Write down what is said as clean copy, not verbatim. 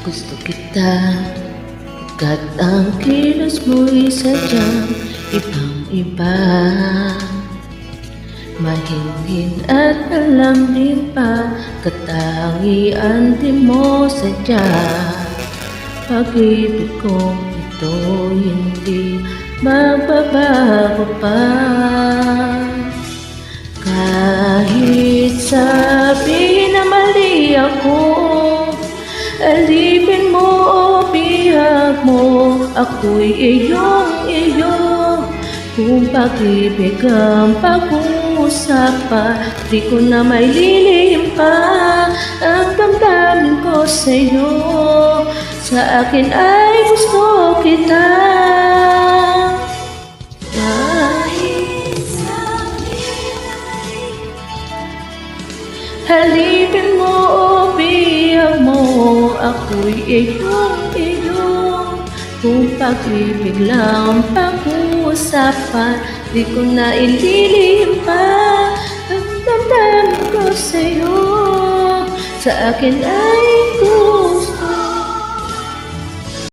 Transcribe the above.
Gusto kita, pagkat ang kilos mo'y sadyang ibang-iba. Mahinhin at alam din pa, katangian di mo sadya. Pag-ibig kong ito hindi magbabago pa. Kahit sabihin na mali ako, alipin mo o bihag mo, ako'y iyong-iyo. Kung pag-ibig ang pag-uusapan, di ko na may lilihim pa ang damdamin ko sa'yo. Sa akin ay gusto kita. Halipin mo o bihag mo, ako'y iyong-iyo. Kung pag-ibig lang pag-uusapan, di ko na ililihim pa ang damdamin ko sa'yo. Sa akin ay